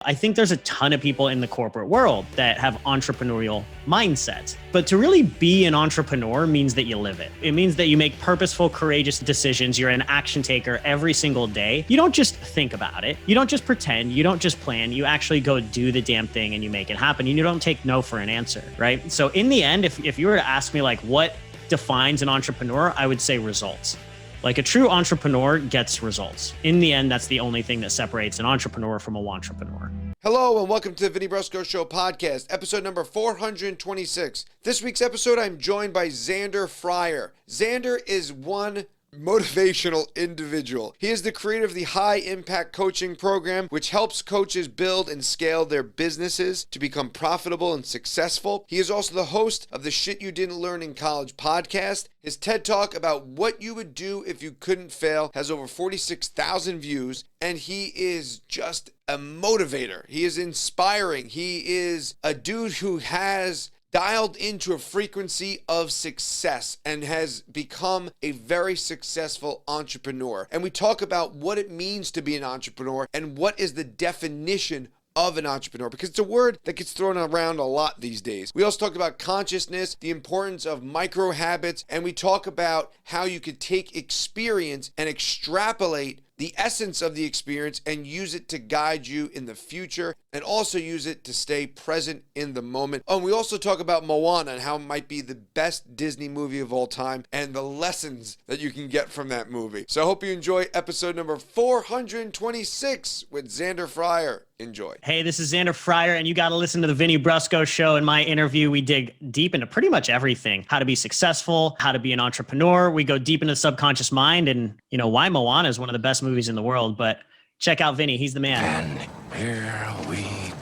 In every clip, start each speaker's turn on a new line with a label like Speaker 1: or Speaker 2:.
Speaker 1: I think there's a ton of people in the corporate world that have entrepreneurial mindsets. But to really be an entrepreneur means that you live it. It means that you make purposeful, courageous decisions. You're an action taker every single day. You don't just think about it. You don't just pretend. You don't just plan. You actually go do the damn thing and you make it happen. And you don't take no for an answer, right? So in the end, if you were to ask me like what defines an entrepreneur, I would say results. Like a true entrepreneur gets results. In the end, that's the only thing that separates an entrepreneur from a want-trepreneur.
Speaker 2: Hello and welcome to the Vinny Brusco Show podcast, episode number 426. This week's episode, I'm joined by Zander Fryer. Zander is one motivational individual. He is the creator of the High Impact Coaching Program, which helps coaches build and scale their businesses to become profitable and successful. He is also the host of the Shit You Didn't Learn in College podcast. His TED Talk about what you would do if you couldn't fail has over 46,000 views, and he is just a motivator. He is inspiring. He is a dude who has dialed into a frequency of success and has become a very successful entrepreneur. And we talk about what it means to be an entrepreneur and what is the definition of an entrepreneur, because it's a word that gets thrown around a lot these days. We also talk about consciousness, the importance of micro habits, and we talk about how you could take experience and extrapolate the essence of the experience and use it to guide you in the future, and also use it to stay present in the moment. Oh, and we also talk about Moana and how it might be the best Disney movie of all time and the lessons that you can get from that movie. So I hope you enjoy episode number 426 with Zander Fryer. Enjoy.
Speaker 1: Hey, this is Zander Fryer, and you got to listen to the Vinny Brusco Show. In my interview, we dig deep into pretty much everything: how to be successful, how to be an entrepreneur. We go deep into the subconscious mind, and why Moana is one of the best movies in the world. But check out Vinny; he's the man.
Speaker 3: And here we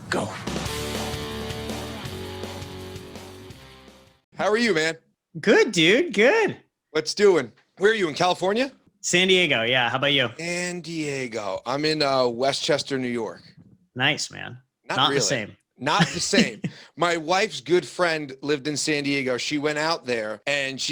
Speaker 3: go.
Speaker 2: How are you, man?
Speaker 1: Good, dude. Good.
Speaker 2: What's doing? Where are you, in California?
Speaker 1: San Diego. Yeah. How about you?
Speaker 2: San Diego. I'm in Westchester, New York.
Speaker 1: Nice, man. Not
Speaker 2: really.
Speaker 1: the same.
Speaker 2: Not the same. My wife's good friend lived in San Diego. She went out there and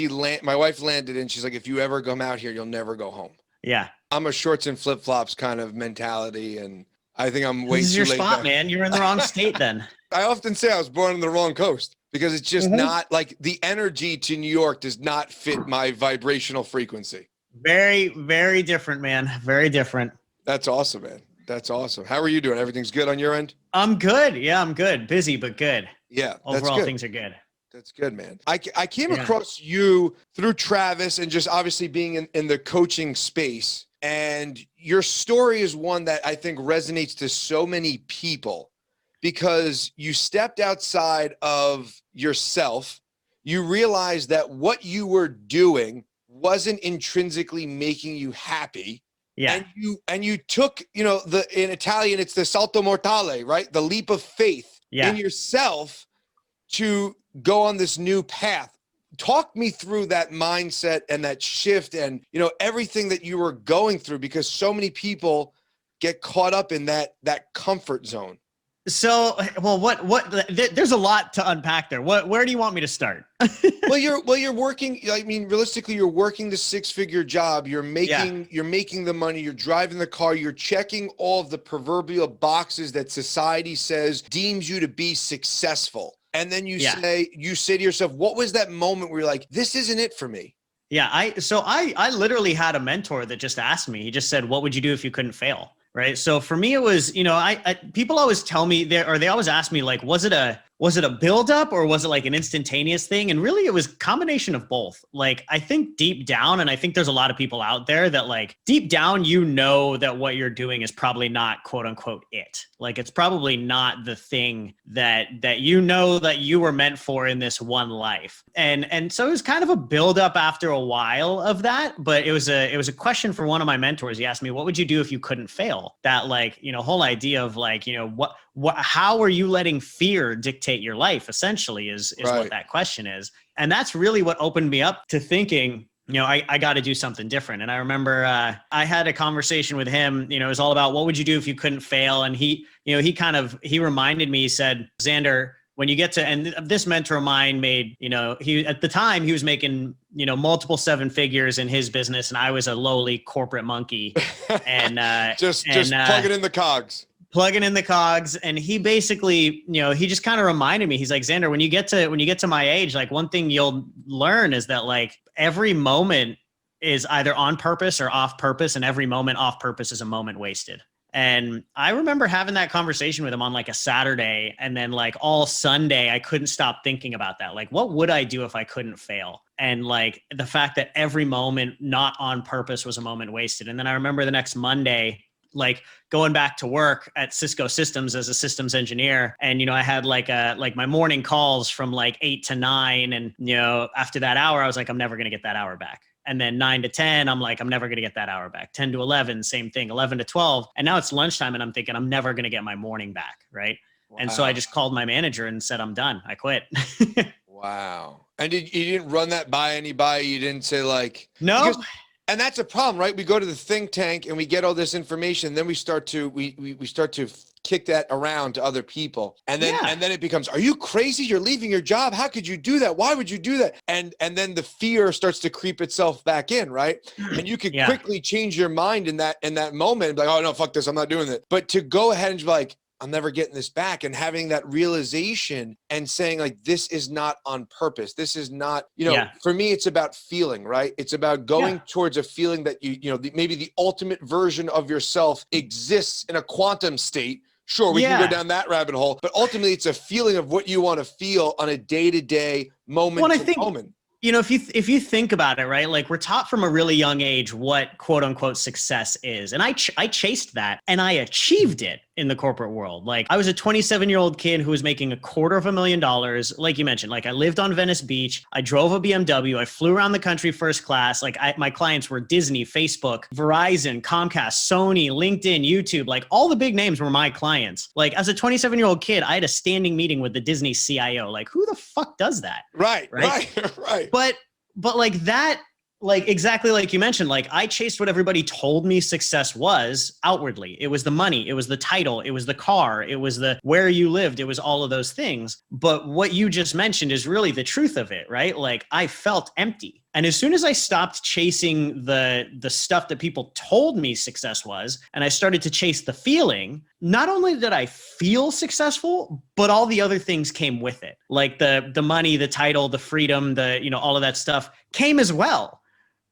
Speaker 2: my wife landed and she's like, if you ever come out here, you'll never go home.
Speaker 1: Yeah.
Speaker 2: I'm a shorts and flip-flops kind of mentality, and I think I'm way too late.
Speaker 1: This is your spot,
Speaker 2: back.
Speaker 1: man. You're in the wrong state then.
Speaker 2: I often say I was born on the wrong coast because it's just not like the energy to New York does not fit my vibrational frequency.
Speaker 1: Very, very different, man. Very different.
Speaker 2: That's awesome, man. That's awesome. How are you doing? Everything's good on your end?
Speaker 1: I'm good. Yeah, I'm good. Busy, but good.
Speaker 2: Yeah.
Speaker 1: Overall, things are good.
Speaker 2: That's good, man. I came across you through Travis and just obviously being in the coaching space. And your story is one that I think resonates to so many people because you stepped outside of yourself. You realized that what you were doing wasn't intrinsically making you happy.
Speaker 1: Yeah.
Speaker 2: And you took, in Italian, it's the salto mortale, right? The leap of faith in yourself to go on this new path. Talk me through that mindset and that shift and, everything that you were going through, because so many people get caught up in that comfort zone.
Speaker 1: So, there's a lot to unpack there. Where do you want me to start?
Speaker 2: Well, you're working. I mean, realistically, you're working the 6-figure job. You're making the money. You're driving the car. You're checking all of the proverbial boxes that society says deems you to be successful. And then you say to yourself, what was that moment where you're like, this isn't it for me?
Speaker 1: Yeah. I literally had a mentor that just asked me. He just said, what would you do if you couldn't fail? Right. So for me, it was, people always tell me they always ask me, like, was it a buildup or was it like an instantaneous thing? And really it was a combination of both. Like, I think deep down, and I think there's a lot of people out there that like deep down, that what you're doing is probably not quote unquote it. Like, it's probably not the thing that that you were meant for in this one life. And so it was kind of a buildup after a while of that. But it was a question for one of my mentors. He asked me, what would you do if you couldn't fail? That like, whole idea of like, how are you letting fear dictate your life, essentially, is right. What that question is. And that's really what opened me up to thinking, I got to do something different. And I remember I had a conversation with him, it was all about what would you do if you couldn't fail? And he reminded me, he said, Zander, when you get to, and this mentor of mine made, at the time he was making, multiple 7 figures in his business. And I was a lowly corporate monkey and,
Speaker 2: just plugging in the cogs.
Speaker 1: plugging in the cogs. And he basically, he just kind of reminded me, he's like, Xander, when you get to my age, like one thing you'll learn is that like every moment is either on purpose or off purpose. And every moment off purpose is a moment wasted. And I remember having that conversation with him on like a Saturday, and then like all Sunday, I couldn't stop thinking about that. Like, what would I do if I couldn't fail? And like the fact that every moment not on purpose was a moment wasted. And then I remember the next Monday, like going back to work at Cisco Systems as a systems engineer. And, I had like my morning calls from like 8 to 9. And, after that hour, I was like, I'm never going to get that hour back. And then 9 to 10, I'm like, I'm never going to get that hour back. 10 to 11, same thing. 11 to 12. And now it's lunchtime and I'm thinking I'm never going to get my morning back. Right. Wow. And so I just called my manager and said, I'm done. I quit.
Speaker 2: Wow. And you didn't run that by anybody? You didn't say like,
Speaker 1: no.
Speaker 2: And that's a problem, right? We go to the think tank and we get all this information. Then we start to, we start to kick that around to other people. And then it becomes, are you crazy? You're leaving your job. How could you do that? Why would you do that? And then the fear starts to creep itself back in, right? And you could quickly change your mind in that moment. Like, oh no, fuck this. I'm not doing it. But to go ahead and be like, I'm never getting this back. And having that realization and saying like, this is not on purpose. This is not, for me, it's about feeling, right? It's about going towards a feeling that maybe the ultimate version of yourself exists in a quantum state. Sure, we can go down that rabbit hole, but ultimately it's a feeling of what you want to feel on a day-to-day, moment to moment.
Speaker 1: If you think about it, right, like we're taught from a really young age what quote unquote success is. And I chased that and I achieved it in the corporate world. Like I was a 27-year-old kid who was making $250,000. Like you mentioned, like I lived on Venice Beach. I drove a BMW. I flew around the country first class. Like my clients were Disney, Facebook, Verizon, Comcast, Sony, LinkedIn, YouTube, like all the big names were my clients. Like as a 27-year-old kid, I had a standing meeting with the Disney CIO. Like who the fuck does that?
Speaker 2: Right.
Speaker 1: But like that, like exactly like you mentioned, like I chased what everybody told me success was outwardly. It was the money, it was the title, it was the car, it was the where you lived, it was all of those things. But what you just mentioned is really the truth of it, right? Like I felt empty. And as soon as I stopped chasing the stuff that people told me success was, and I started to chase the feeling, not only did I feel successful, but all the other things came with it. Like the money, the title, the freedom, all of that stuff came as well.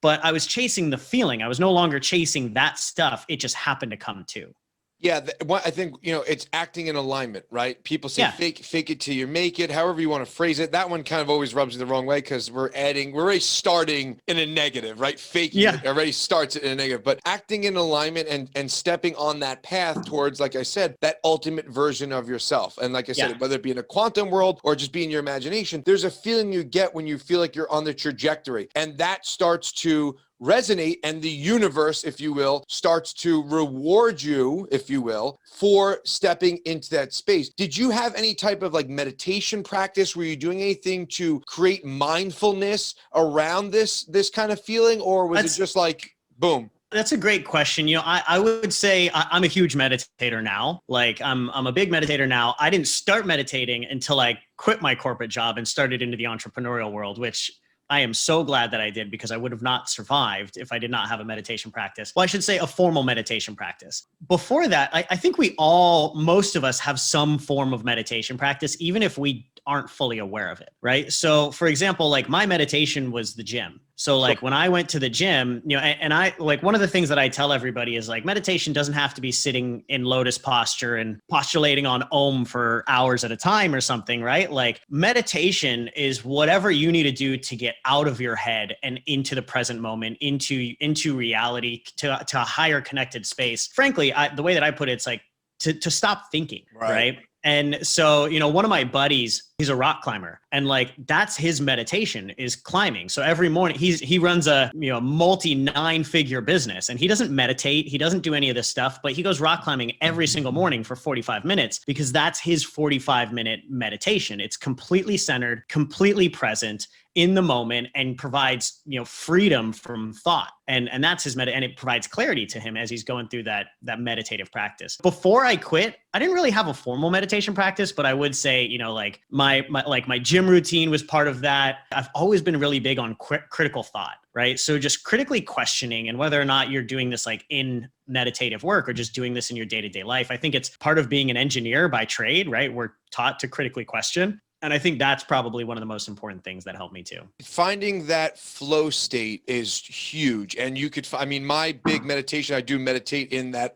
Speaker 1: But I was chasing the feeling. I was no longer chasing that stuff. It just happened to come too.
Speaker 2: Yeah, I think, it's acting in alignment, right? People say fake it till you make it, however you want to phrase it. That one kind of always rubs me the wrong way because we're already starting in a negative, right? Faking it already starts in a negative. But acting in alignment and stepping on that path towards, like I said, that ultimate version of yourself. And like I said, whether it be in a quantum world or just be in your imagination, there's a feeling you get when you feel like you're on the trajectory. And that starts to resonate, and the universe, if you will, starts to reward you, if you will, for stepping into that space. Did you have any type of like meditation practice? Were you doing anything to create mindfulness around this kind of feeling, or was it just like boom?
Speaker 1: That's a great question. I would say I'm a huge meditator now. Like I'm a big meditator now. I didn't start meditating until I quit my corporate job and started into the entrepreneurial world, which I am so glad that I did, because I would have not survived if I did not have a meditation practice. Well, I should say a formal meditation practice. Before that, I think most of us have some form of meditation practice, even if we aren't fully aware of it, right? So for example, like my meditation was the gym. So like when I went to the gym, and I like one of the things that I tell everybody is like meditation doesn't have to be sitting in lotus posture and postulating on Om for hours at a time or something, right? Like meditation is whatever you need to do to get out of your head and into the present moment, into reality, to a higher connected space. Frankly, the way that I put it, it's like to stop thinking, right? And so, one of my buddies, he's a rock climber, and like, that's his meditation is climbing. So every morning he runs a, multi 9-figure business, and he doesn't meditate. He doesn't do any of this stuff, but he goes rock climbing every single morning for 45 minutes because that's his 45-minute meditation. It's completely centered, completely present in the moment, and provides, freedom from thought. And that's his and it provides clarity to him as he's going through that meditative practice. Before I quit, I didn't really have a formal meditation practice, but I would say, like my gym gym routine was part of that. I've always been really big on critical thought, right? So just critically questioning, and whether or not you're doing this like in meditative work or just doing this in your day-to-day life. I think it's part of being an engineer by trade, right? We're taught to critically question. And I think that's probably one of the most important things that helped me too.
Speaker 2: Finding that flow state is huge. And you could, I mean, my big meditation, I do meditate in that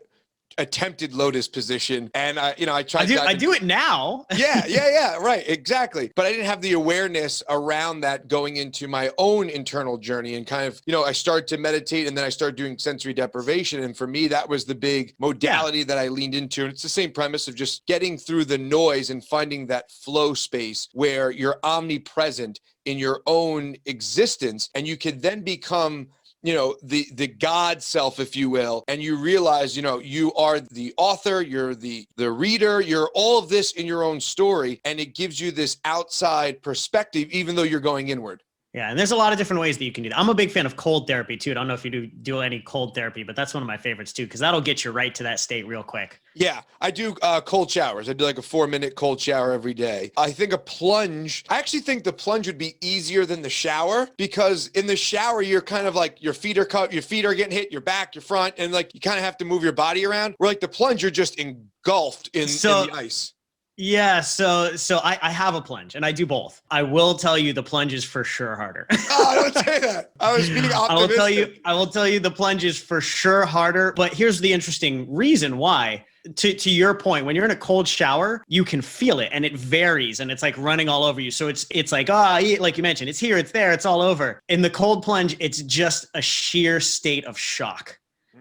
Speaker 2: attempted lotus position. And I tried.
Speaker 1: I do it now.
Speaker 2: Yeah. Right. Exactly. But I didn't have the awareness around that going into my own internal journey, and kind of, I started to meditate, and then I started doing sensory deprivation. And for me, that was the big modality that I leaned into. And it's the same premise of just getting through the noise and finding that flow space where you're omnipresent in your own existence, and you can then become the God self, if you will, and you realize, you are the author, you're the reader, you're all of this in your own story, and it gives you this outside perspective, even though you're going inward.
Speaker 1: Yeah. And there's a lot of different ways that you can do that. I'm a big fan of cold therapy too. I don't know if you do any cold therapy, but that's one of my favorites too, because that'll get you right to that state real quick.
Speaker 2: Yeah, I do cold showers. I do like a 4-minute cold shower every day. I actually think the plunge would be easier than the shower, because in the shower, you're kind of like your feet are getting hit, your back, your front, and like you kind of have to move your body around. Where like the plunge, you're just engulfed in the ice.
Speaker 1: Yeah, so I have a plunge, and I do both. I will tell you the plunge is for sure harder.
Speaker 2: Oh, don't say that. I was being optimistic.
Speaker 1: I will tell you the plunge is for sure harder, but here's the interesting reason why. To your point, when you're in a cold shower, you can feel it, and it varies, and it's like running all over you. So it's like, like you mentioned, it's here, it's there, it's all over. In the cold plunge, it's just a sheer state of shock.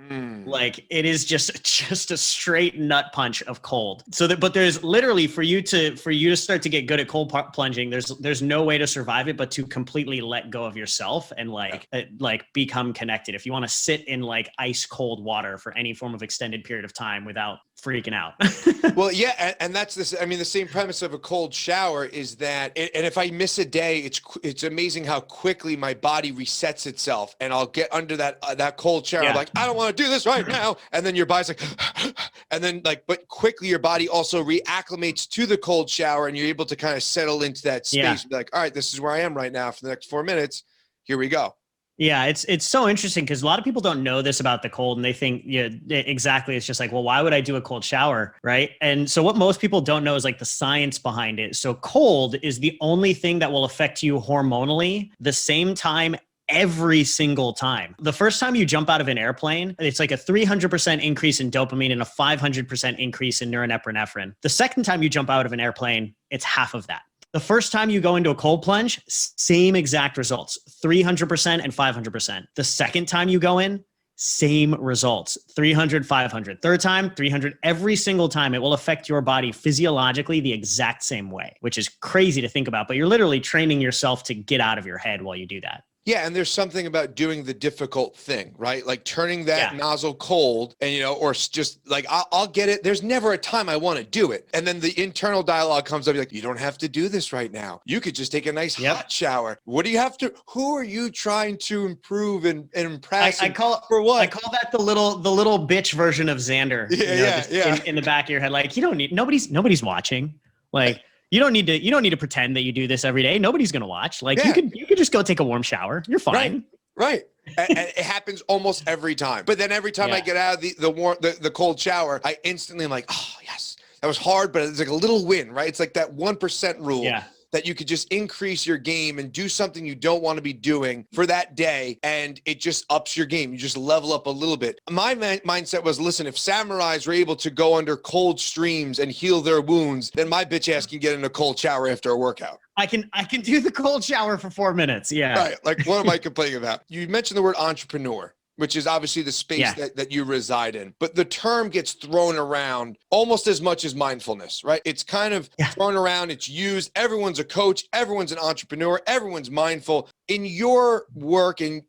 Speaker 1: Like it is just a straight nut punch of cold. But there's literally for you to start to get good at cold plunging, there's no way to survive it but to completely let go of yourself and like become connected. If you want to sit in like ice cold water for any form of extended period of time without freaking out.
Speaker 2: Well, yeah, and that's this. I mean, the same premise of a cold shower is that, and if I miss a day, it's amazing how quickly my body resets itself, and I'll get under that cold shower.
Speaker 1: Yeah.
Speaker 2: I'm like, I don't want to do this right now, and then your body's like, and then but quickly your body also reacclimates to the cold shower, and you're able to kind of settle into that space.
Speaker 1: Yeah.
Speaker 2: Be like, all right, this is where I am right now for the next 4 minutes. Here we go.
Speaker 1: Yeah, it's so interesting because a lot of people don't know this about the cold, and they think, exactly. It's just like, well, why would I do a cold shower, right? And so what most people don't know is like the science behind it. So cold is the only thing that will affect you hormonally the same time every single time. The first time you jump out of an airplane, it's like a 300% increase in dopamine and a 500% increase in norepinephrine. The second time you jump out of an airplane, it's half of that. The first time you go into a cold plunge, same exact results, 300% and 500%. The second time you go in, same results, 300, 500. Third time, 300. Every single time it will affect your body physiologically the exact same way, which is crazy to think about, but you're literally training yourself to get out of your head while you do that.
Speaker 2: Yeah, and there's something about doing the difficult thing, right? Like turning that nozzle cold, and or just like I'll get it. There's never a time I want to do it, and then the internal dialogue comes up. You're like, you don't have to do this right now. You could just take a nice hot shower. What do you have to? Who are you trying to improve and impress? For what?
Speaker 1: I call that the little bitch version of Zander. In the back of your head, like you don't need nobody's watching, like. You don't need to pretend that you do this every day. Nobody's going to watch. Like you could just go take a warm shower. You're fine.
Speaker 2: Right. And it happens almost every time. But then every time I get out of the cold shower, I instantly am like, oh yes, that was hard, but it's like a little win, right? It's like that 1% rule. Yeah. That you could just increase your game and do something you don't want to be doing for that day, and it just ups your game. You just level up a little bit. My mindset was, listen, if samurais were able to go under cold streams and heal their wounds, then my bitch ass can get in a cold shower after a workout.
Speaker 1: I can do the cold shower for 4 minutes. Yeah.
Speaker 2: Right. Like, what am I complaining about? You mentioned the word entrepreneur, which is obviously the space that you reside in. But the term gets thrown around almost as much as mindfulness, right? It's kind of thrown around, it's used. Everyone's a coach, everyone's an entrepreneur, everyone's mindful. In your work and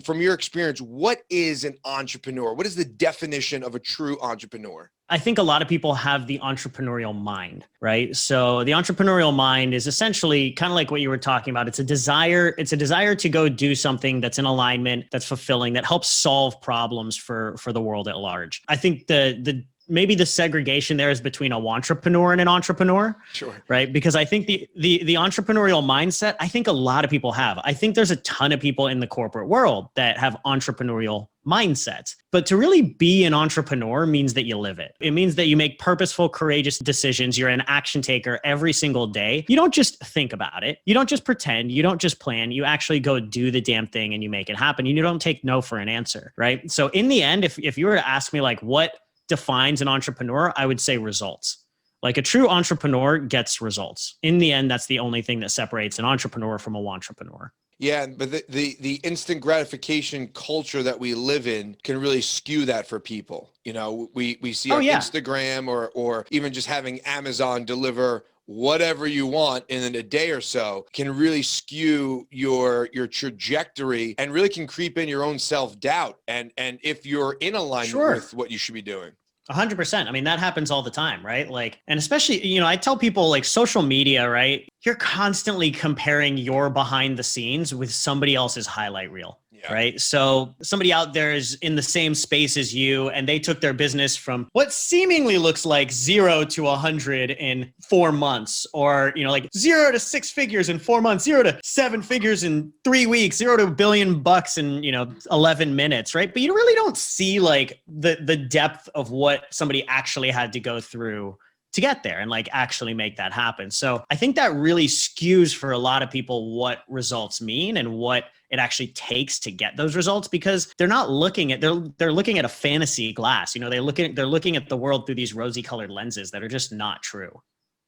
Speaker 2: from your experience, what is an entrepreneur? What is the definition of a true entrepreneur?
Speaker 1: I think a lot of people have the entrepreneurial mind, right? So the entrepreneurial mind is essentially kind of like what you were talking about. It's a desire to go do something that's in alignment, that's fulfilling, that helps solve problems for the world at large. I think the maybe the segregation there is between a want-trepreneur and an entrepreneur.
Speaker 2: Sure.
Speaker 1: Right. Because I think the entrepreneurial mindset, I think a lot of people have. I think there's a ton of people in the corporate world that have entrepreneurial mindsets. But to really be an entrepreneur means that you live it. It means that you make purposeful, courageous decisions. You're an action taker every single day. You don't just think about it. You don't just pretend. You don't just plan. You actually go do the damn thing and you make it happen. You don't take no for an answer. Right. So in the end, if you were to ask me like what defines an entrepreneur, I would say results. Like a true entrepreneur gets results. In the end, that's the only thing that separates an entrepreneur from a want-trepreneur.
Speaker 2: Yeah, but the instant gratification culture that we live in can really skew that for people. You know, we see on Instagram or even just having Amazon deliver whatever you want in a day or so can really skew your trajectory and really can creep in your own self-doubt. And if you're in alignment with what you should be doing.
Speaker 1: 100%. I mean, that happens all the time, right? Like, and especially, you know, I tell people like social media, right? You're constantly comparing your behind the scenes with somebody else's highlight reel. Right. So somebody out there is in the same space as you, and they took their business from what seemingly looks like 0 to 100 in 4 months, or, you know, like 0 to 6 figures in 4 months, 0 to 7 figures in 3 weeks, 0 to $1 billion in, you know, 11 minutes. Right. But you really don't see like the depth of what somebody actually had to go through to get there and like actually make that happen. So I think that really skews for a lot of people what results mean and what it actually takes to get those results, because they're not looking at, they're looking at a fantasy glass. You know, they're looking at the world through these rosy colored lenses that are just not true.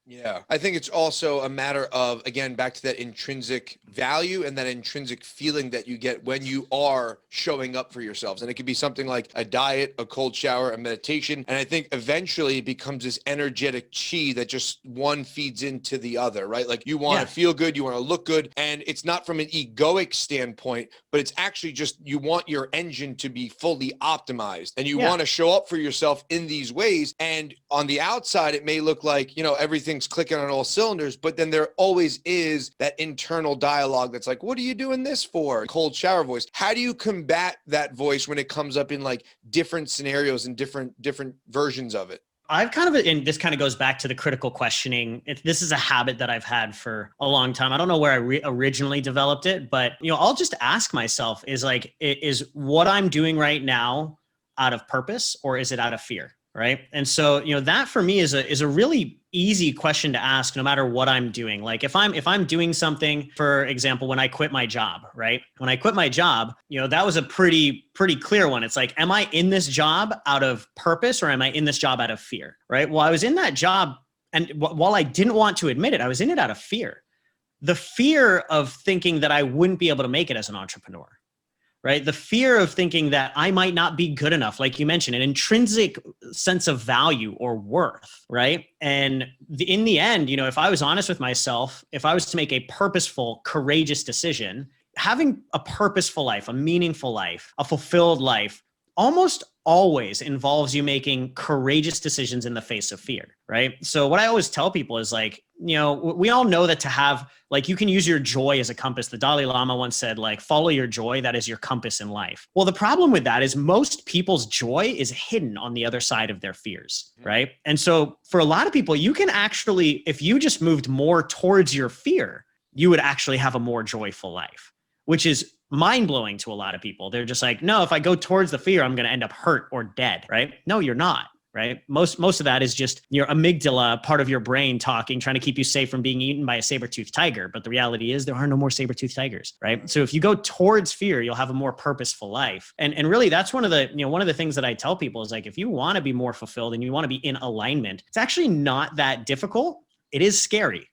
Speaker 2: Yeah. I think it's also a matter of, again, back to that intrinsic value and that intrinsic feeling that you get when you are showing up for yourselves. And it could be something like a diet, a cold shower, a meditation. And I think eventually it becomes this energetic chi that just one feeds into the other, right? Like you want to feel good, you want to look good. And it's not from an egoic standpoint, but it's actually just you want your engine to be fully optimized and you want to show up for yourself in these ways. And on the outside, it may look like, you know, everything's clicking on all cylinders, but then there always is that internal dialogue that's like, what are you doing this for? Cold shower voice. How do you combat that voice when it comes up in like different scenarios and different versions of it?
Speaker 1: I've kind of, and this kind of goes back to the critical questioning. This is a habit that I've had for a long time. I don't know where I originally developed it, but, you know, I'll just ask myself is like, is what I'm doing right now out of purpose or is it out of fear? Right. And so, you know, that for me is a really easy question to ask no matter what I'm doing. Like if I'm doing something, for example, when I quit my job, right? When I quit my job, you know, that was a pretty clear one. It's like, am I in this job out of purpose or am I in this job out of fear? Right. Well, I was in that job, and while I didn't want to admit it, I was in it out of fear. The fear of thinking that I wouldn't be able to make it as an entrepreneur. Right? The fear of thinking that I might not be good enough, like you mentioned, an intrinsic sense of value or worth, right? And in the end, you know, if I was honest with myself, if I was to make a purposeful, courageous decision, having a purposeful life, a meaningful life, a fulfilled life, almost always involves you making courageous decisions in the face of fear, right? So what I always tell people is like, you know, we all know that to have, like, you can use your joy as a compass. The Dalai Lama once said, like, follow your joy. That is your compass in life. Well, the problem with that is most people's joy is hidden on the other side of their fears, right? And so for a lot of people, you can actually, if you just moved more towards your fear, you would actually have a more joyful life, which is mind-blowing to a lot of people. They're just like, no, if I go towards the fear, I'm going to end up hurt or dead, right? No, you're not, right? Most of that is just your amygdala, part of your brain talking, trying to keep you safe from being eaten by a saber-toothed tiger. But the reality is there are no more saber-toothed tigers, right? So if you go towards fear, you'll have a more purposeful life. And really that's one of the things that I tell people is like, if you want to be more fulfilled and you want to be in alignment, it's actually not that difficult. It is scary.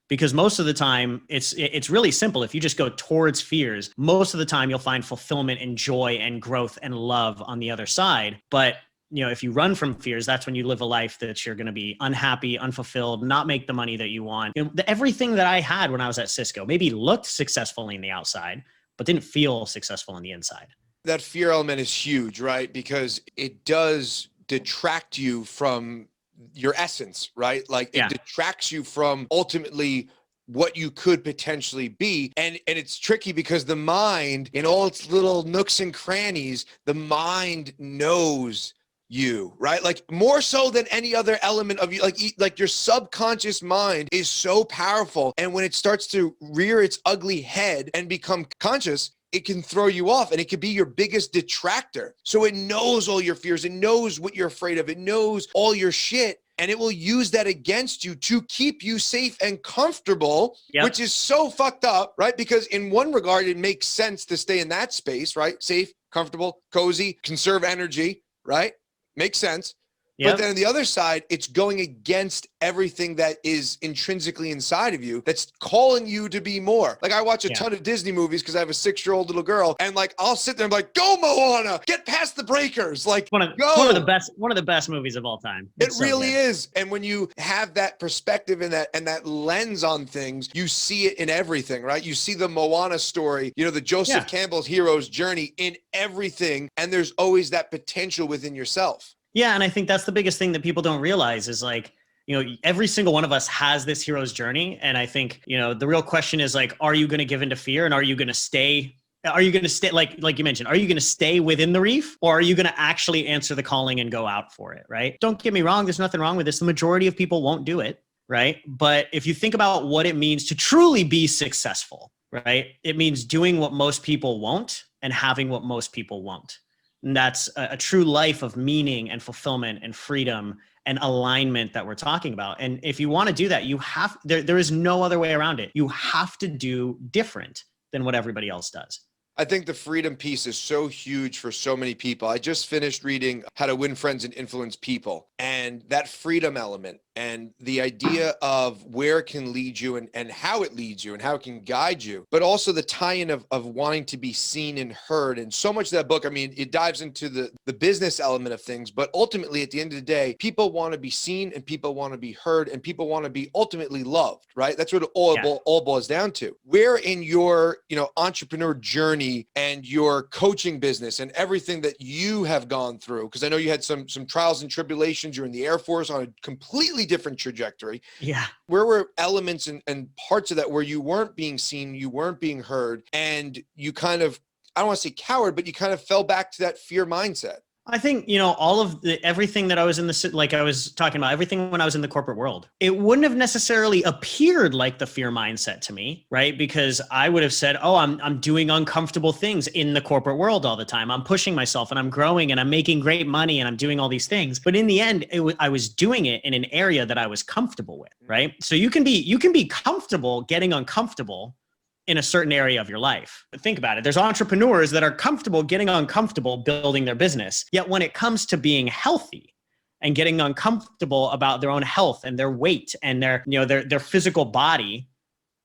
Speaker 1: Because most of the time it's really simple. If you just go towards fears, most of the time you'll find fulfillment and joy and growth and love on the other side. But you know, if you run from fears, that's when you live a life that you're going to be unhappy, unfulfilled, not make the money that you want. You know, everything that I had when I was at Cisco maybe looked successful on the outside, but didn't feel successful on the inside.
Speaker 2: That fear element is huge, right? Because it does detract you from your essence, right? Like it detracts you from ultimately what you could potentially be. And it's tricky because the mind, in all its little nooks and crannies, the mind knows you, right? Like more so than any other element of you, like your subconscious mind is so powerful. And when it starts to rear its ugly head and become conscious, it can throw you off and it could be your biggest detractor. So it knows all your fears. It knows what you're afraid of. It knows all your shit. And it will use that against you to keep you safe and comfortable, which is so fucked up, right? Because in one regard, it makes sense to stay in that space, right? Safe, comfortable, cozy, conserve energy, right? Makes sense. But then on the other side, it's going against everything that is intrinsically inside of you that's calling you to be more. Like I watch a ton of Disney movies because I have a 6-year-old little girl, and like I'll sit there and be like, go Moana, get past the breakers. Like
Speaker 1: one of the best movies of all time.
Speaker 2: It really is. And when you have that perspective and that lens on things, you see it in everything, right? You see the Moana story, you know, the Joseph Campbell's hero's journey in everything. And there's always that potential within yourself.
Speaker 1: Yeah. And I think that's the biggest thing that people don't realize is like, you know, every single one of us has this hero's journey. And I think, you know, the real question is like, are you going to give into fear, and are you going to stay, like you mentioned, are you going to stay within the reef, or are you going to actually answer the calling and go out for it? Right. Don't get me wrong. There's nothing wrong with this. The majority of people won't do it. Right. But if you think about what it means to truly be successful, right, it means doing what most people won't and having what most people won't. And that's a true life of meaning and fulfillment and freedom and alignment that we're talking about. And if you want to do that, you have, there is no other way around it. You have to do different than what everybody else does.
Speaker 2: I think the freedom piece is so huge for so many people. I just finished reading How to Win Friends and Influence People, and that freedom element and the idea of where it can lead you and how it leads you and how it can guide you, but also the tie-in of wanting to be seen and heard. And so much of that book, I mean, it dives into the business element of things, but ultimately at the end of the day, people want to be seen and people want to be heard and people want to be ultimately loved, right? That's what it all boils down to. Where in your, you know, entrepreneur journey and your coaching business and everything that you have gone through, because I know you had some trials and tribulations, you're in the Air Force on a completely different trajectory.
Speaker 1: Yeah.
Speaker 2: Where were elements and parts of that where you weren't being seen, you weren't being heard, and you kind of, I don't want to say coward, but you kind of fell back to that fear mindset?
Speaker 1: I think, you know, all of everything that I was in like I was talking about, everything when I was in the corporate world, it wouldn't have necessarily appeared like the fear mindset to me, right? Because I would have said, oh, I'm doing uncomfortable things in the corporate world all the time. I'm pushing myself and I'm growing and I'm making great money and I'm doing all these things. But in the end, I was doing it in an area that I was comfortable with, right? So you can be comfortable getting uncomfortable in a certain area of your life. But think about it. There's entrepreneurs that are comfortable getting uncomfortable building their business. Yet when it comes to being healthy and getting uncomfortable about their own health and their weight and their physical body,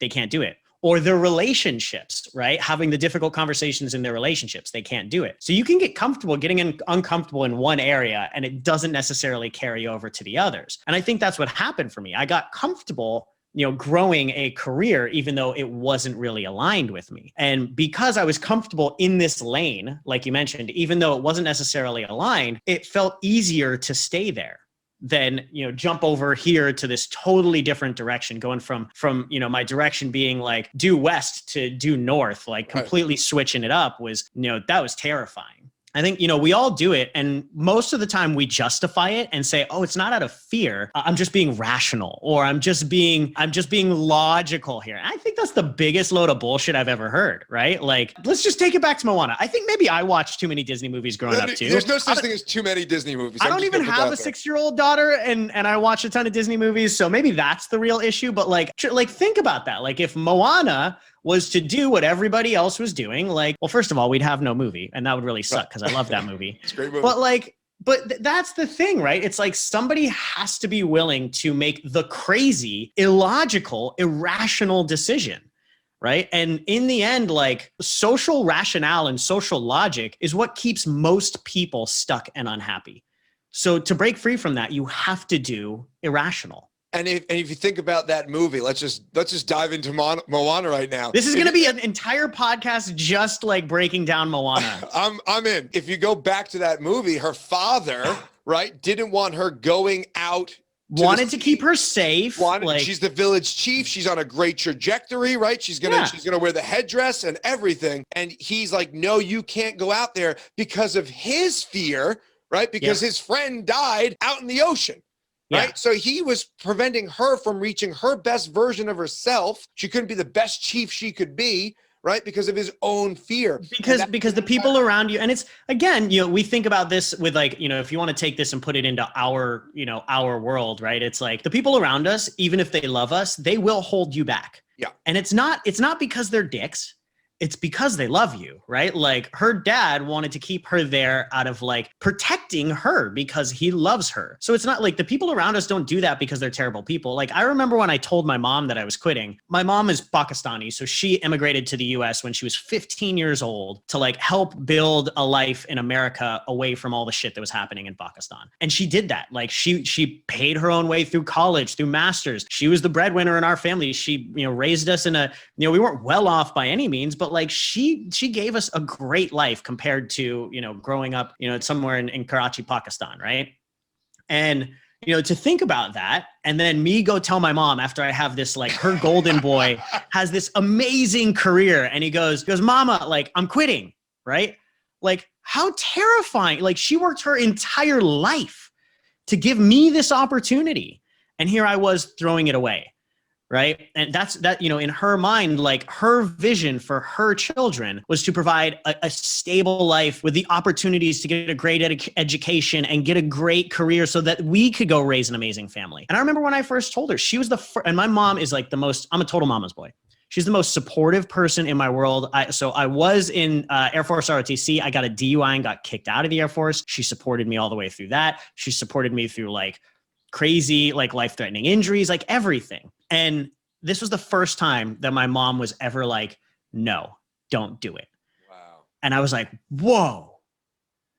Speaker 1: they can't do it. Or their relationships, right? Having the difficult conversations in their relationships, they can't do it. So you can get comfortable getting uncomfortable in one area and it doesn't necessarily carry over to the others. And I think that's what happened for me. I got comfortable, you know, growing a career, even though it wasn't really aligned with me. And because I was comfortable in this lane, like you mentioned, even though it wasn't necessarily aligned, it felt easier to stay there than, you know, jump over here to this totally different direction, going from, you know, my direction being like due west to due north, like completely switching it up was, you know, that was terrifying. I think, you know, we all do it. And most of the time we justify it and say, oh, it's not out of fear. I'm just being rational, or I'm just being logical here. And I think that's the biggest load of bullshit I've ever heard, right? Like, let's just take it back to Moana. I think maybe I watched too many Disney movies growing up too.
Speaker 2: There's no such thing as too many Disney movies.
Speaker 1: I don't even have a 6-year-old daughter and I watch a ton of Disney movies. So maybe that's the real issue. But like think about that. Like if Moana was to do what everybody else was doing, like, well, first of all, we'd have no movie and that would really suck because I love that movie.
Speaker 2: It's a great movie.
Speaker 1: But that's the thing, right? It's like somebody has to be willing to make the crazy, illogical, irrational decision, right? And in the end, like social rationale and social logic is what keeps most people stuck and unhappy. So to break free from that, you have to do irrational.
Speaker 2: And if you think about that movie, let's just dive into Moana right now.
Speaker 1: This is going to be an entire podcast just like breaking down Moana.
Speaker 2: I'm in. If you go back to that movie, her father, right, didn't want her going out.
Speaker 1: Wanted to keep her safe.
Speaker 2: She's the village chief. She's on a great trajectory, right? She's gonna wear the headdress and everything. And he's like, no, you can't go out there because of his fear. right? Because his friend died out in the ocean. Right.
Speaker 1: Yeah.
Speaker 2: So he was preventing her from reaching her best version of herself. She couldn't be the best chief she could be, right? Because of his own fear.
Speaker 1: Because the people around you, and it's, again, we think about this with, like, if you want to take this and put it into our, our world, right? It's like the people around us, even if they love us, they will hold you back.
Speaker 2: Yeah.
Speaker 1: And it's not because they're dicks. It's because they love you, right? Like, her dad wanted to keep her there out of, like, protecting her because he loves her. So it's not like the people around us don't do that because they're terrible people. Like, I remember when I told my mom that I was quitting. My mom is Pakistani, so she immigrated to the US when she was 15 years old to, like, help build a life in America away from all the shit that was happening in Pakistan. And she did that. Like, she paid her own way through college, through masters. She was the breadwinner in our family. She, raised us in a, we weren't well off by any means, but, like, she gave us a great life compared to, growing up, somewhere in Karachi, Pakistan. Right. And, to think about that, and then me go tell my mom after I have this, like, her golden boy has this amazing career, and he goes, Mama, like, I'm quitting. Right. Like, how terrifying. Like, she worked her entire life to give me this opportunity. And here I was throwing it away. Right. And that, in her mind, like, her vision for her children was to provide a stable life with the opportunities to get a great education and get a great career so that we could go raise an amazing family. And I remember when I first told her, she was the first, and my mom is like I'm a total mama's boy. She's the most supportive person in my world. So I was in Air Force ROTC. I got a DUI and got kicked out of the Air Force. She supported me all the way through that. She supported me through, like, crazy, like, life-threatening injuries, like, everything. And this was the first time that my mom was ever like, no, don't do it.
Speaker 2: Wow.
Speaker 1: And I was like, whoa,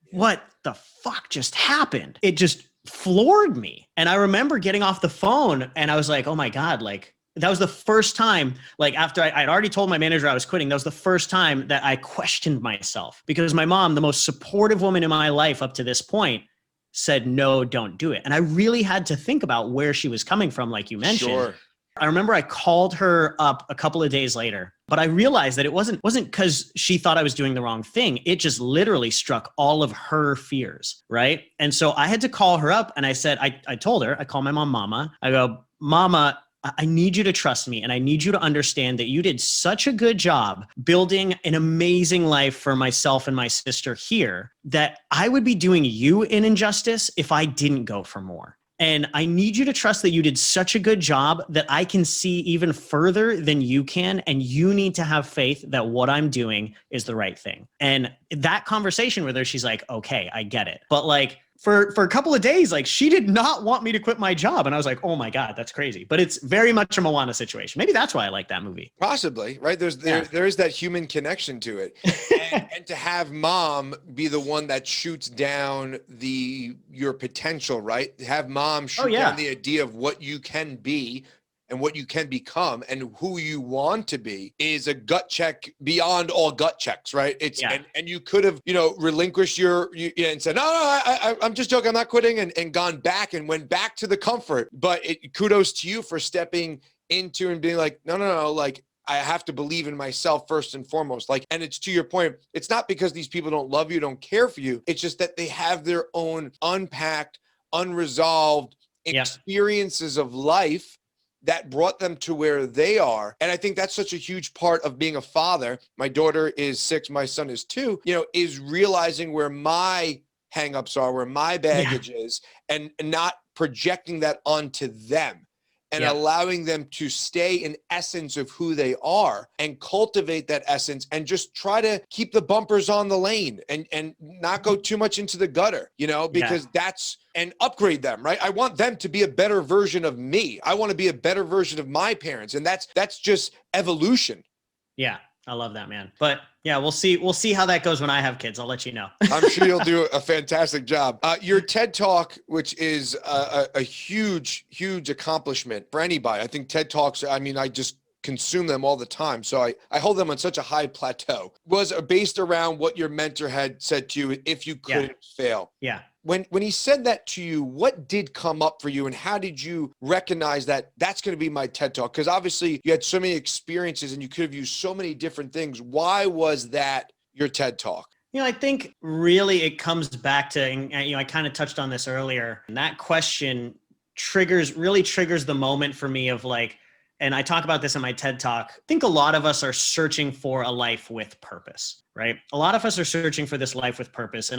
Speaker 1: what the fuck just happened? It just floored me. And I remember getting off the phone and I was like, oh my God, like, that was the first time, like, after I'd already told my manager I was quitting, that was the first time that I questioned myself, because my mom, the most supportive woman in my life up to this point, said, no, don't do it. And I really had to think about where she was coming from, like you mentioned.
Speaker 2: Sure.
Speaker 1: I remember I called her up a couple of days later, but I realized that it wasn't because she thought I was doing the wrong thing. It just literally struck all of her fears, right? And so I had to call her up, and I said, I told her, I call my mom Mama. I go, Mama, I need you to trust me, and I need you to understand that you did such a good job building an amazing life for myself and my sister here that I would be doing you an injustice if I didn't go for more. And I need you to trust that you did such a good job that I can see even further than you can. And you need to have faith that what I'm doing is the right thing. And that conversation with her, she's like, okay, I get it. But, like, for a couple of days, like, she did not want me to quit my job. And I was like, oh my God, that's crazy. But it's very much a Moana situation. Maybe that's why I like that movie.
Speaker 2: Possibly, right? There is that human connection to it. And to have mom be the one that shoots down your potential, right? Have mom shoot down the idea of what you can be and what you can become and who you want to be is a gut check beyond all gut checks, right? And you could have, relinquished and said, no, I'm just joking, I'm not quitting, and gone back and went back to the comfort. But kudos to you for stepping into and being like, no, like, I have to believe in myself first and foremost. Like, and it's to your point, it's not because these people don't love you, don't care for you. It's just that they have their own unpacked, unresolved experiences of life that brought them to where they are. And I think that's such a huge part of being a father. My daughter is 6, my son is 2, is realizing where my hangups are, where my baggage is, and not projecting that onto them. And allowing them to stay in essence of who they are and cultivate that essence and just try to keep the bumpers on the lane and not go too much into the gutter, because and upgrade them, right? I want them to be a better version of me. I want to be a better version of my parents. And that's just evolution.
Speaker 1: Yeah. I love that, man. But yeah, we'll see how that goes when I have kids. I'll let you know.
Speaker 2: I'm sure you'll do a fantastic job. Your TED Talk, which is a huge, huge accomplishment for anybody. I think TED Talks, I just consume them all the time. So I hold them on such a high plateau. Was based around what your mentor had said to you, if you couldn't fail.
Speaker 1: Yeah.
Speaker 2: When he said that to you, what did come up for you and how did you recognize that that's going to be my TED Talk? Because obviously you had so many experiences and you could have used so many different things. Why was that your TED Talk?
Speaker 1: I think really it comes back to, and I kind of touched on this earlier, and that question really triggers the moment for me of like, and I talk about this in my TED Talk. I think a lot of us are searching for a life with purpose, right? A lot of us are searching for this life with purpose.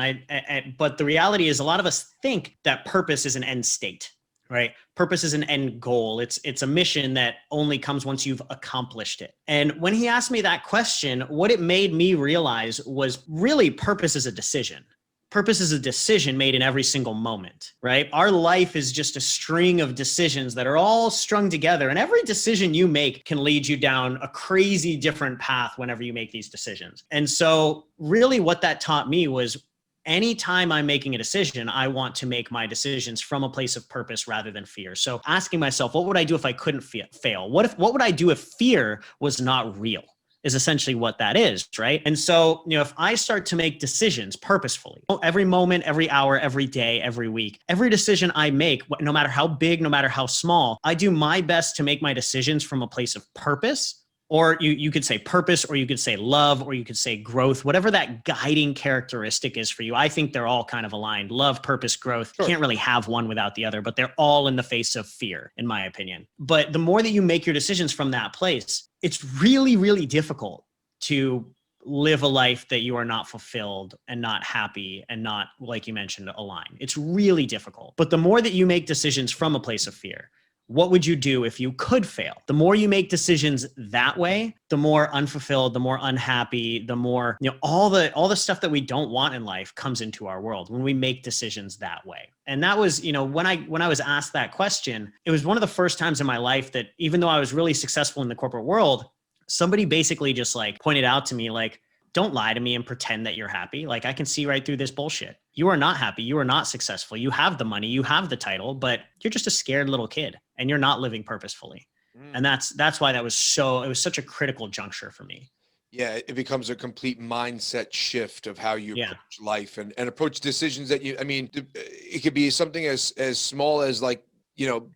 Speaker 1: But the reality is a lot of us think that purpose is an end state, right? Purpose is an end goal. It's a mission that only comes once you've accomplished it. And when he asked me that question, what it made me realize was really purpose is a decision. Purpose is a decision made in every single moment, right? Our life is just a string of decisions that are all strung together. And every decision you make can lead you down a crazy different path whenever you make these decisions. And so really what that taught me was anytime I'm making a decision, I want to make my decisions from a place of purpose rather than fear. So asking myself, what would I do if I couldn't fail? What would I do if fear was not real? Is essentially what that is, right? And so, if I start to make decisions purposefully, every moment, every hour, every day, every week, every decision I make, no matter how big, no matter how small, I do my best to make my decisions from a place of purpose. Or you could say purpose, or you could say love, or you could say growth, whatever that guiding characteristic is for you. I think they're all kind of aligned. Love, purpose, growth. Sure. Can't really have one without the other, but they're all in the face of fear, in my opinion. But the more that you make your decisions from that place, it's really, really difficult to live a life that you are not fulfilled and not happy and not, like you mentioned, aligned. It's really difficult. But the more that you make decisions from a place of fear, what would you do if you could fail? The more you make decisions that way, the more unfulfilled, the more unhappy, the more, all the stuff that we don't want in life comes into our world when we make decisions that way. And that was, when I was asked that question, it was one of the first times in my life that even though I was really successful in the corporate world, somebody basically just like pointed out to me, like, don't lie to me and pretend that you're happy. Like, I can see right through this bullshit. You are not happy. You are not successful. You have the money, you have the title, but you're just a scared little kid and you're not living purposefully. And that's why it was such a critical juncture for me.
Speaker 2: Yeah, it becomes a complete mindset shift of how you approach life and approach decisions that it could be something as small as like,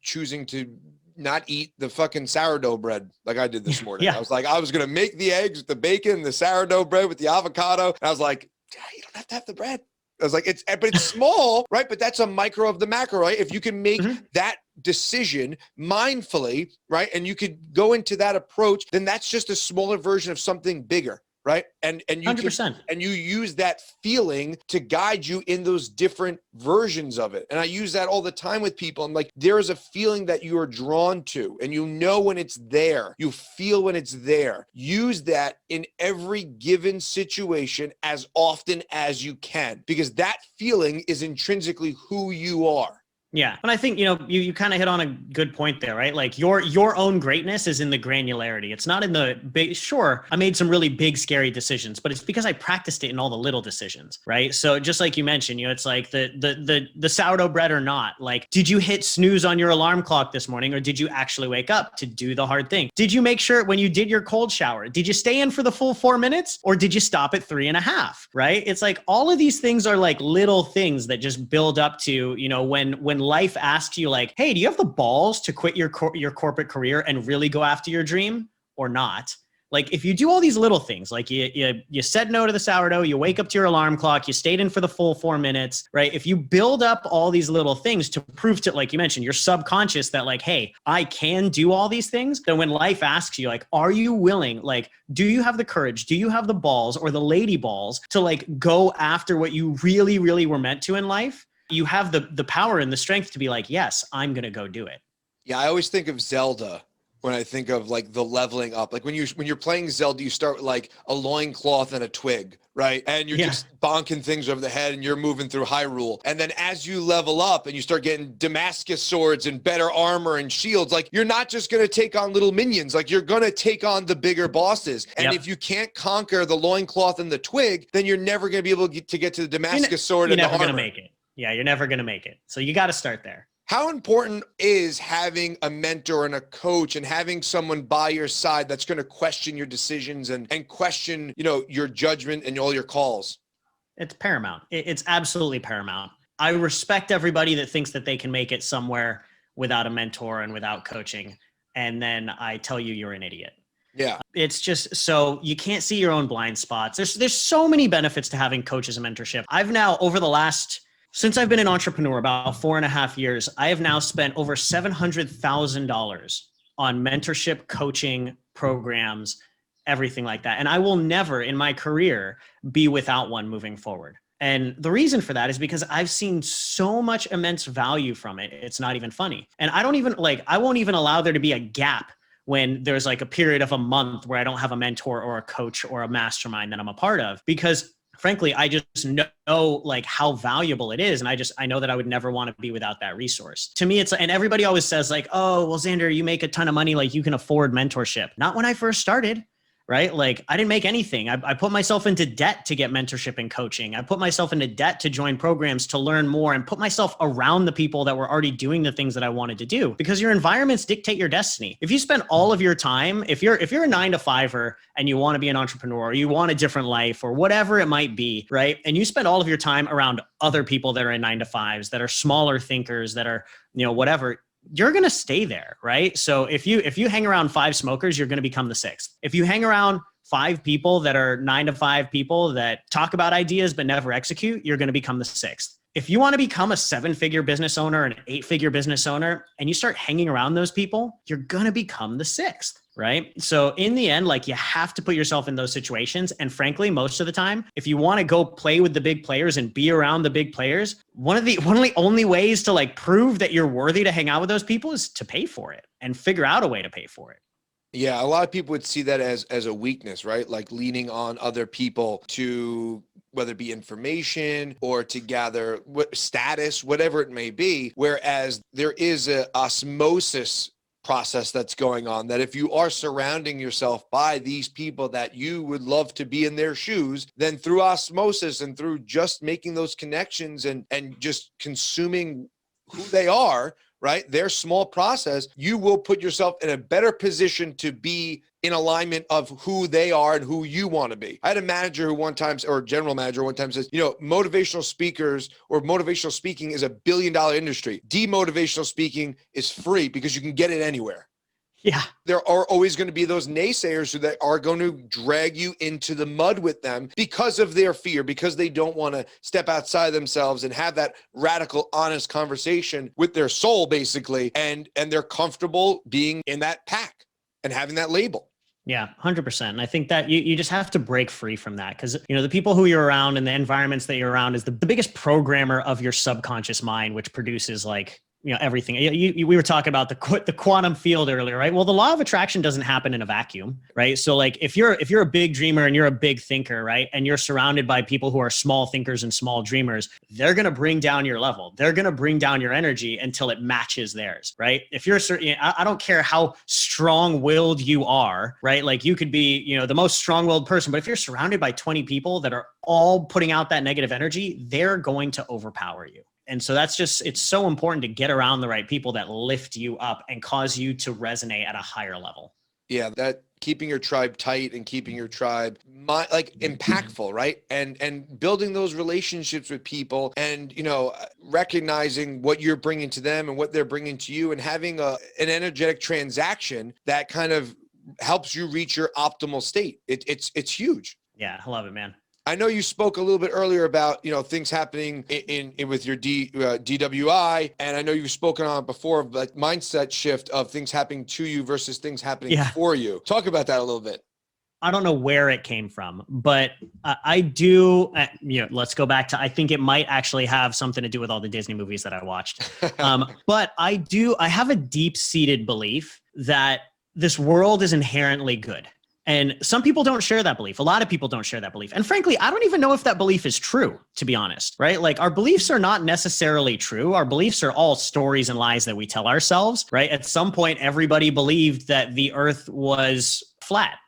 Speaker 2: choosing to not eat the fucking sourdough bread like I did this morning. Yeah. I was like, I was going to make the eggs with the bacon, the sourdough bread with the avocado. And I was like, you don't have to have the bread. I was like, but it's small, right? But that's a micro of the macro, right? If you can make that decision mindfully, right? And you could go into that approach, then that's just a smaller version of something bigger. Right. And you
Speaker 1: 100%.
Speaker 2: And you use that feeling to guide you in those different versions of it. And I use that all the time with people. I'm like, there is a feeling that you are drawn to, and when it's there, you feel when it's there. Use that in every given situation as often as you can, because that feeling is intrinsically who you are.
Speaker 1: Yeah. And I think, you kind of hit on a good point there, right? Like your own greatness is in the granularity. It's not in the big, sure, I made some really big, scary decisions, but it's because I practiced it in all the little decisions, right? So just like you mentioned, it's like the sourdough bread or not, like, did you hit snooze on your alarm clock this morning, or did you actually wake up to do the hard thing? Did you make sure when you did your cold shower, did you stay in for the full 4 minutes, or did you stop at 3.5, right? It's like all of these things are like little things that just build up to, when life asks you like, hey, do you have the balls to quit your corporate career and really go after your dream or not? Like, if you do all these little things, like you said no to the sourdough, you wake up to your alarm clock, you stayed in for the full 4 minutes, right? If you build up all these little things to prove to, like you mentioned, your subconscious that like, hey, I can do all these things. Then when life asks you like, are you willing, like, do you have the courage? Do you have the balls or the lady balls to like go after what you really, really were meant to in life? You have the power and the strength to be like, yes, I'm going to go do it.
Speaker 2: Yeah. I always think of Zelda when I think of like the leveling up. Like when you're playing Zelda, you start with like a loincloth and a twig, right? And you're just bonking things over the head and you're moving through Hyrule. And then as you level up and you start getting Damascus swords and better armor and shields, like you're not just going to take on little minions, like you're going to take on the bigger bosses. And if you can't conquer the loincloth and the twig, then you're never going to be able to get to the Damascus sword and the armor.
Speaker 1: You're never going to make it. Yeah, you're never going to make it. So you got to start there.
Speaker 2: How important is having a mentor and a coach and having someone by your side that's going to question your decisions and question, your judgment and all your calls?
Speaker 1: It's paramount. It's absolutely paramount. I respect everybody that thinks that they can make it somewhere without a mentor and without coaching. And then I tell you, you're an idiot.
Speaker 2: Yeah.
Speaker 1: It's just, so you can't see your own blind spots. There's so many benefits to having coaches and mentorship. I've now, since I've been an entrepreneur, about 4.5 years, I have now spent over $700,000 on mentorship, coaching programs, everything like that. And I will never in my career be without one moving forward. And the reason for that is because I've seen so much immense value from it. It's not even funny. And I won't even allow there to be a gap when there's like a period of a month where I don't have a mentor or a coach or a mastermind that I'm a part of, because frankly, I just know like how valuable it is. And I know that I would never want to be without that resource. To me, and everybody always says like, oh, well, Zander, you make a ton of money. Like you can afford mentorship. Not when I first started. Right? Like I didn't make anything. I put myself into debt to get mentorship and coaching. I put myself into debt to join programs to learn more and put myself around the people that were already doing the things that I wanted to do, because your environments dictate your destiny. If you spend all of your time, if you're a 9-to-5er and you want to be an entrepreneur, or you want a different life or whatever it might be, right? And you spend all of your time around other people that are in 9-to-5s, that are smaller thinkers, that are, whatever, you're going to stay there, right? So if you hang around 5 smokers, you're going to become the 6th. If you hang around 5 people that are 9-to-5 people that talk about ideas but never execute, you're going to become the 6th. If you want to become a 7-figure business owner, an 8-figure business owner, and you start hanging around those people, you're going to become the 6th. Right? So in the end, like you have to put yourself in those situations. And frankly, most of the time, if you want to go play with the big players and be around the big players, one of the only ways to like prove that you're worthy to hang out with those people is to pay for it and figure out a way to pay for it.
Speaker 2: Yeah, a lot of people would see that as a weakness, right? Like leaning on other people to, whether it be information or to gather status, whatever it may be. Whereas there is a osmosis process that's going on, that if you are surrounding yourself by these people that you would love to be in their shoes, then through osmosis and through just making those connections and just consuming who they are, right, their small process, you will put yourself in a better position to be in alignment of who they are and who you want to be. I had a manager who one time, or a general manager one time, says, motivational speakers or motivational speaking is $1 billion industry. Demotivational speaking is free because you can get it anywhere.
Speaker 1: Yeah.
Speaker 2: There are always going to be those naysayers who are going to drag you into the mud with them because of their fear, because they don't want to step outside themselves and have that radical, honest conversation with their soul, basically. And they're comfortable being in that pack and having that label.
Speaker 1: Yeah, 100%. And I think that you just have to break free from that, because, the people who you're around and the environments that you're around is the biggest programmer of your subconscious mind, which produces like, everything. We were talking about the quantum field earlier, right? Well, the law of attraction doesn't happen in a vacuum, right? So like if you're a big dreamer and you're a big thinker, right? And you're surrounded by people who are small thinkers and small dreamers, they're going to bring down your level. They're going to bring down your energy until it matches theirs, right? If you're, I don't care how strong-willed you are, right? Like you could be, the most strong-willed person, but if you're surrounded by 20 people that are all putting out that negative energy, they're going to overpower you. And so it's so important to get around the right people that lift you up and cause you to resonate at a higher level.
Speaker 2: Yeah, that keeping your tribe tight and keeping your tribe impactful, right? And building those relationships with people and, recognizing what you're bringing to them and what they're bringing to you, and having an energetic transaction that kind of helps you reach your optimal state. It's huge.
Speaker 1: Yeah, I love it, man.
Speaker 2: I know you spoke a little bit earlier about, things happening in with your DWI. And I know you've spoken on it before, of like mindset shift of things happening to you versus things happening for you. Talk about that a little bit.
Speaker 1: I don't know where it came from, but I do, let's go back to, I think it might actually have something to do with all the Disney movies that I watched. But I have a deep-seated belief that this world is inherently good. And some people don't share that belief. A lot of people don't share that belief. And frankly, I don't even know if that belief is true, to be honest, right? Like our beliefs are not necessarily true. Our beliefs are all stories and lies that we tell ourselves, right? At some point, everybody believed that the earth was flat,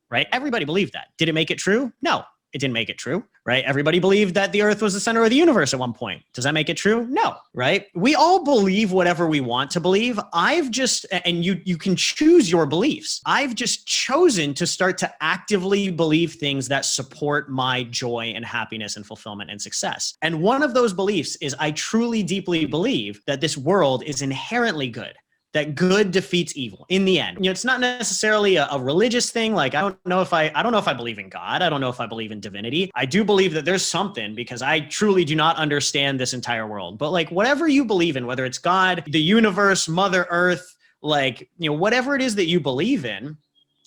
Speaker 1: right? Everybody believed that. Did it make it true? No, it didn't make it true, right? Everybody believed that the earth was the center of the universe at one point. Does that make it true? No, right? We all believe whatever we want to believe. And you can choose your beliefs. I've just chosen to start to actively believe things that support my joy and happiness and fulfillment and success. And one of those beliefs is I truly, deeply believe that this world is inherently good. that good defeats evil in the end. It's not necessarily a religious thing. Like, I don't know if I believe in God. I don't know if I believe in divinity. I do believe that there's something, because I truly do not understand this entire world. But like, whatever you believe in, whether it's God, the universe, Mother Earth, like, whatever it is that you believe in,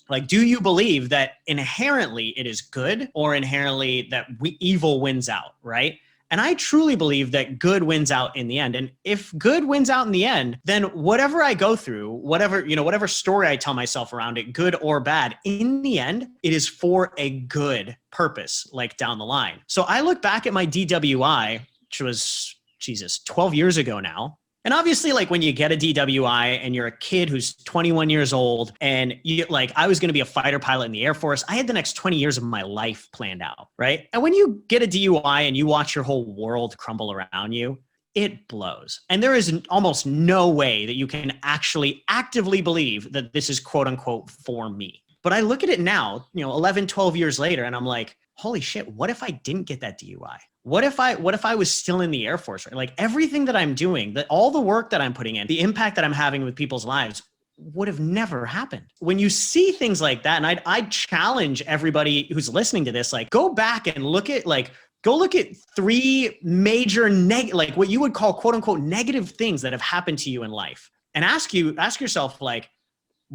Speaker 1: like, do you believe that inherently it is good, or inherently that evil wins out, right? And I truly believe that good wins out in the end. And if good wins out in the end, then whatever I go through, whatever story I tell myself around it, good or bad, in the end, it is for a good purpose, like down the line. So I look back at my DWI, which was, 12 years ago now. And obviously, like, when you get a DWI and you're a kid who's 21 years old, and I was going to be a fighter pilot in the Air Force, I had the next 20 years of my life planned out, right? And when you get a DUI and you watch your whole world crumble around you, it blows. And there is almost no way that you can actually actively believe that this is quote unquote for me. But I look at it now, 11, 12 years later, and I'm like, holy shit, what if I didn't get that DUI? What if I was still in the Air Force, right? Like, everything that I'm doing, all the work that I'm putting in, the impact that I'm having with people's lives would have never happened. When you see things like that, and I'd challenge everybody who's listening to this, like, go back and look at 3 major like what you would call quote unquote negative things that have happened to you in life, and ask yourself, like,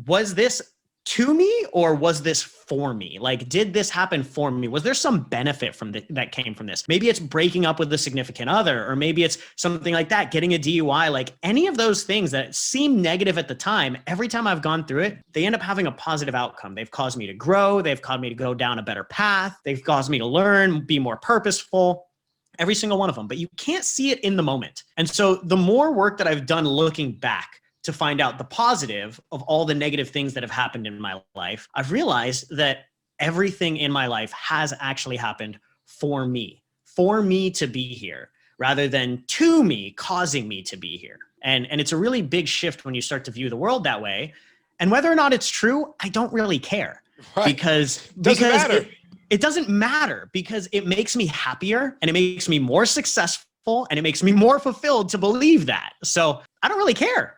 Speaker 1: was this to me, or was this for me? Like, did this happen for me? Was there some benefit that came from this? Maybe it's breaking up with a significant other, or maybe it's something like that, getting a DUI. Like, any of those things that seem negative at the time, every time I've gone through it, they end up having a positive outcome. They've caused me to grow. They've caused me to go down a better path. They've caused me to learn, be more purposeful. Every single one of them. But you can't see it in the moment. And so the more work that I've done looking back to find out the positive of all the negative things that have happened in my life, I've realized that everything in my life has actually happened for me to be here, rather than to me, causing me to be here. And it's a really big shift when you start to view the world that way. And whether or not it's true, I don't really care. Right. Because it doesn't matter, because it makes me happier, and it makes me more successful, and it makes me more fulfilled to believe that. So I don't really care.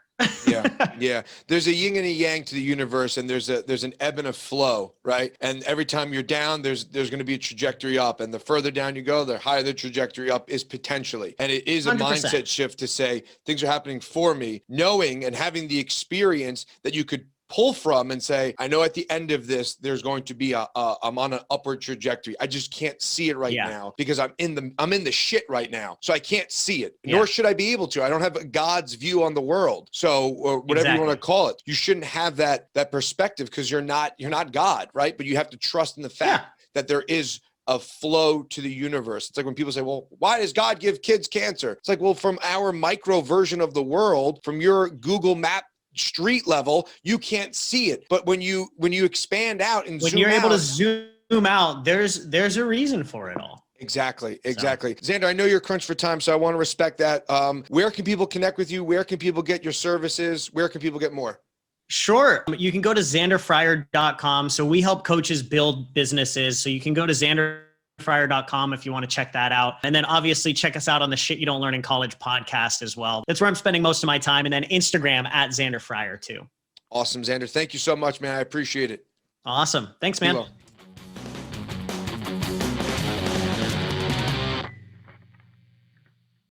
Speaker 2: Yeah. There's a yin and a yang to the universe, and there's an ebb and a flow, right? And every time you're down, there's going to be a trajectory up, and the further down you go, the higher the trajectory up is potentially. And it is a 100%. Mindset shift to say things are happening for me, knowing and having the experience that you could pull from and say, I know at the end of this, there's going to be I'm on an upward trajectory. I just can't see it right now, because I'm in the shit right now. So I can't see it, nor should I be able to. I don't have God's view on the world. So, or whatever you want to call it, you shouldn't have that perspective, because you're not God, right? But you have to trust in the fact that there is a flow to the universe. It's like when people say, well, why does God give kids cancer? It's like, well, from our micro version of the world, from your Google map street level, you can't see it. But when you expand out and
Speaker 1: when you're able to zoom out, there's a reason for it all.
Speaker 2: Exactly. So. Zander, I know you're crunched for time, so I want to respect that. Where can people connect with you? Where can people get your services? Where can people get more?
Speaker 1: Sure. You can go to zanderfryer.com. So we help coaches build businesses. So you can go to zanderfryer.com if you want to check that out. And then obviously check us out on the Shit You Don't Learn in College podcast as well. That's where I'm spending most of my time. And then Instagram at Zander Fryer too.
Speaker 2: Awesome, Zander. Thank you so much, man. I appreciate it.
Speaker 1: Awesome. Thanks, man.